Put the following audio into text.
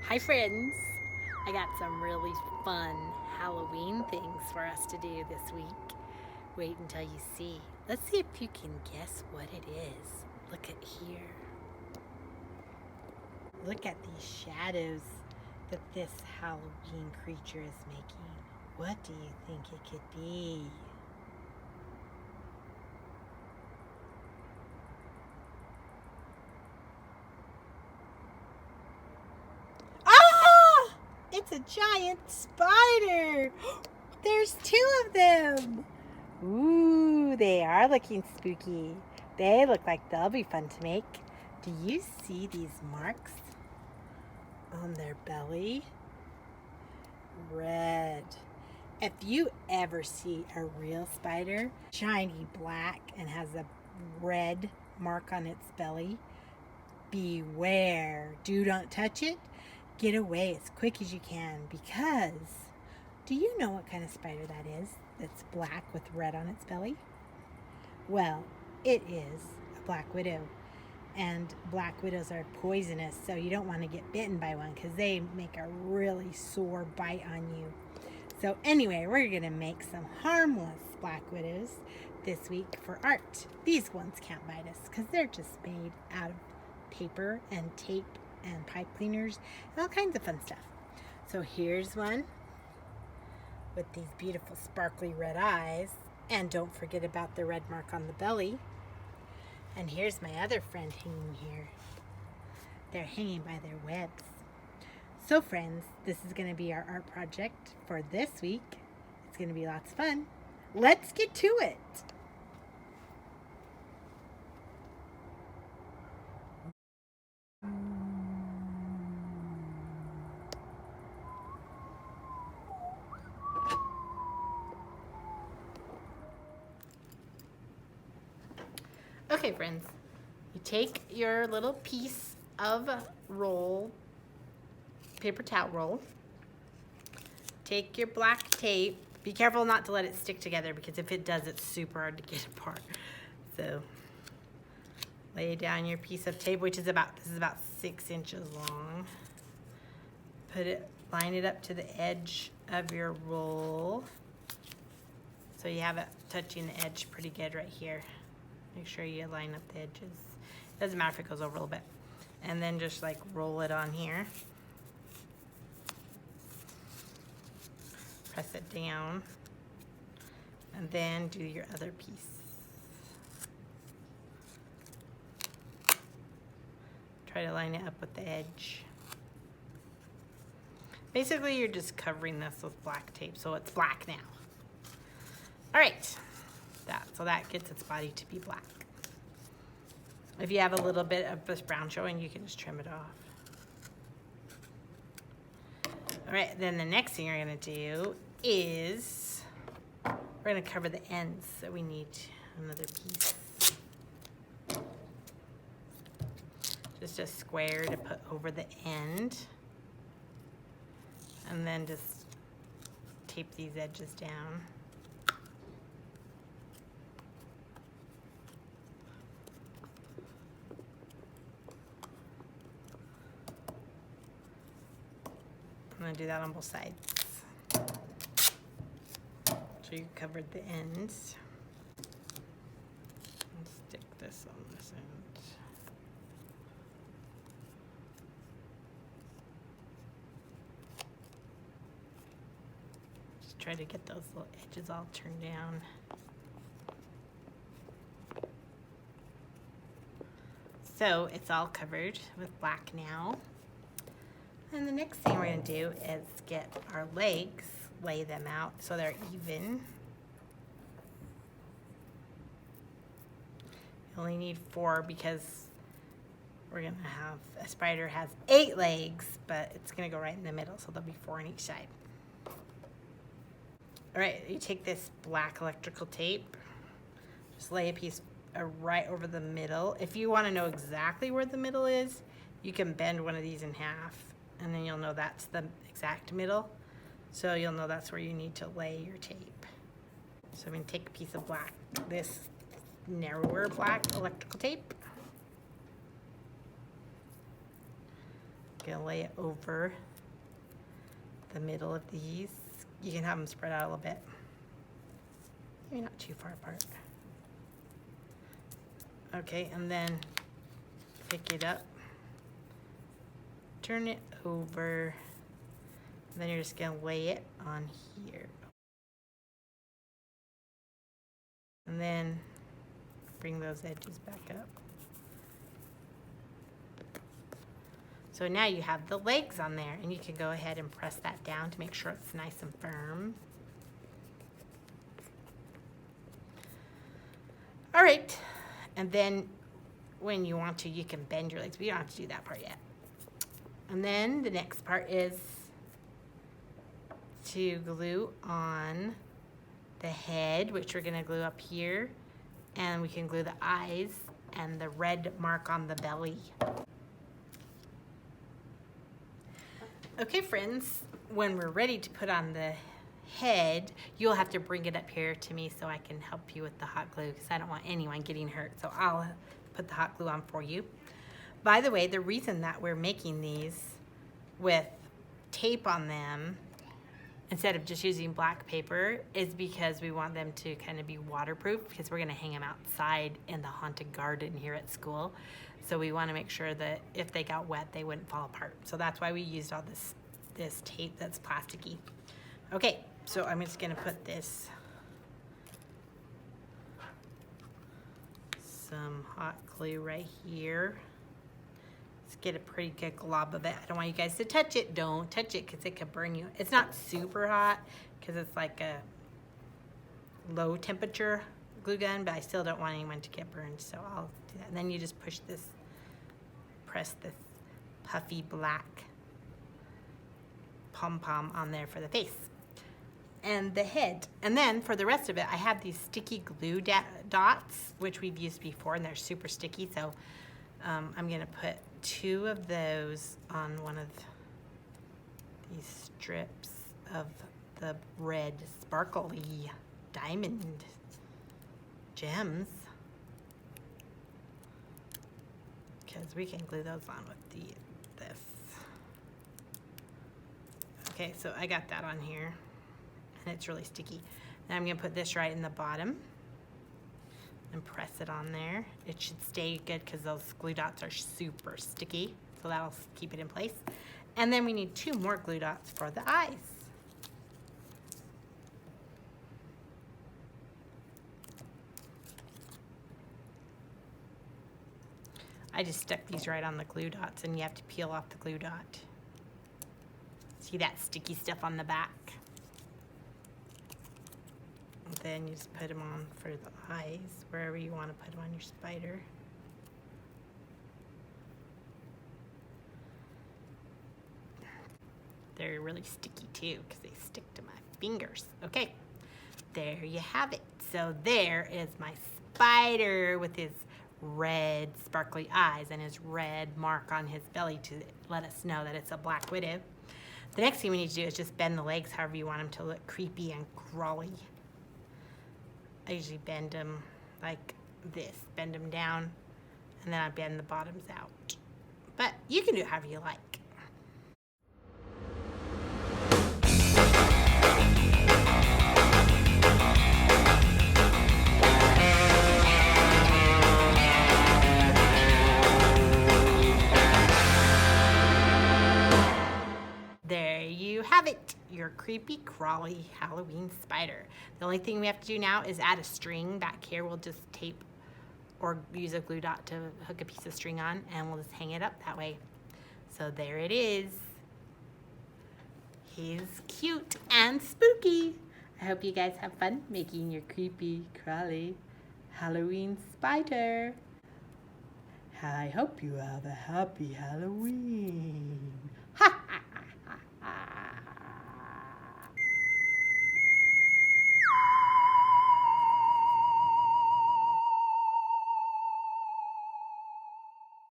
Hi friends! I got some really fun Halloween things for us to do this week. Wait until you see. Let's see if you can guess what it is. Look at here. Look at these shadows that this Halloween creature is making. What do you think it could be? Ah! It's a giant spider! There's two of them! Ooh, they are looking spooky. They look like they'll be fun to make. Do you see these marks on their belly? Red. If you ever see a real spider, shiny black and has a red mark on its belly, beware. Do not touch it. Get away as quick as you can, because do you know what kind of spider that is that's black with red on its belly? Well, it is a black widow. And black widows are poisonous, so you don't want to get bitten by one because they make a really sore bite on you. So anyway, we're going to make some harmless black widows this week for art. These ones can't bite us because they're just made out of paper and tape and pipe cleaners and all kinds of fun stuff. So here's one with these beautiful sparkly red eyes. And don't forget about the red mark on the belly. And here's my other friend hanging here. They're hanging by their webs. So friends, this is going to be our art project for this week. It's going to be lots of fun. Let's get to it. Okay, friends, you take your little piece of roll, paper towel roll, take your black tape. Be careful not to let it stick together because if it does, it's super hard to get apart. So lay down your piece of tape, which is about 6 inches long. Line it up to the edge of your roll. So you have it touching the edge pretty good right here. Make sure you line up the edges. Doesn't matter if it goes over a little bit. And then just like roll it on here. Press it down. And then do your other piece. Try to line it up with the edge. Basically, you're just covering this with black tape, so it's black now. All right, so that gets its body to be black. If you have a little bit of this brown showing, you can just trim it off. All right, then the next thing you're gonna do is we're gonna cover the ends, so we need another piece. Just a square to put over the end. And then just tape these edges down. I'm gonna do that on both sides. So you covered the ends. I'll stick this on this end. Just try to get those little edges all turned down. So it's all covered with black now. And the next thing we're gonna do is get our legs, lay them out so they're even. You only need 4 because we're gonna have, a spider has 8 legs, but it's gonna go right in the middle, so there'll be 4 on each side. All right, you take this black electrical tape, just lay a piece right over the middle. If you wanna know exactly where the middle is, you can bend one of these in half, and then you'll know that's the exact middle. So you'll know that's where you need to lay your tape. So I'm gonna take a piece of black, this narrower black electrical tape. gonna lay it over the middle of these. You can have them spread out a little bit. Maybe not too far apart. Okay, and then pick it up, turn it over, and then you're just gonna lay it on here. And then bring those edges back up. So now you have the legs on there, and you can go ahead and press that down to make sure it's nice and firm. All right, and then when you want to, you can bend your legs, but you don't have to do that part yet. And then the next part is to glue on the head, which we're gonna glue up here, and we can glue the eyes and the red mark on the belly. Okay, friends, when we're ready to put on the head, you'll have to bring it up here to me so I can help you with the hot glue, because I don't want anyone getting hurt, so I'll put the hot glue on for you. By the way, the reason that we're making these with tape on them instead of just using black paper is because we want them to kind of be waterproof, because we're going to hang them outside in the haunted garden here at school. So we want to make sure that if they got wet, they wouldn't fall apart. So that's why we used all this tape that's plasticky. Okay, so I'm just going to put some hot glue right here. Let's get a pretty good glob of it. I don't want you guys to touch it. Don't touch it because it could burn you. It's not super hot because it's like a low temperature glue gun, but I still don't want anyone to get burned, so I'll do that. And then you just press this puffy black pom-pom on there for the face and the head. And then for the rest of it, I have these sticky glue dots, which we've used before, and they're super sticky, so I'm gonna put 2 of those on one of these strips of the red sparkly diamond gems, because we can glue those on with this. Okay, so I got that on here, and it's really sticky. Now I'm gonna put this right in the bottom and press it on there. It should stay good because those glue dots are super sticky, so that'll keep it in place. And then we need 2 more glue dots for the eyes. I just stuck these right on the glue dots, and you have to peel off the glue dot. See that sticky stuff on the back? And then you just put them on for the eyes, wherever you want to put them on your spider. They're really sticky too, because they stick to my fingers. Okay, there you have it. So there is my spider with his red sparkly eyes and his red mark on his belly to let us know that it's a black widow. The next thing we need to do is just bend the legs however you want them to look creepy and crawly. I usually bend them like this, bend them down, and then I bend the bottoms out. But you can do it however you like. There you have it, your creepy, crawly Halloween spider. The only thing we have to do now is add a string back here. We'll just tape or use a glue dot to hook a piece of string on, and we'll just hang it up that way. So there it is. He's cute and spooky. I hope you guys have fun making your creepy, crawly Halloween spider. I hope you have a happy Halloween.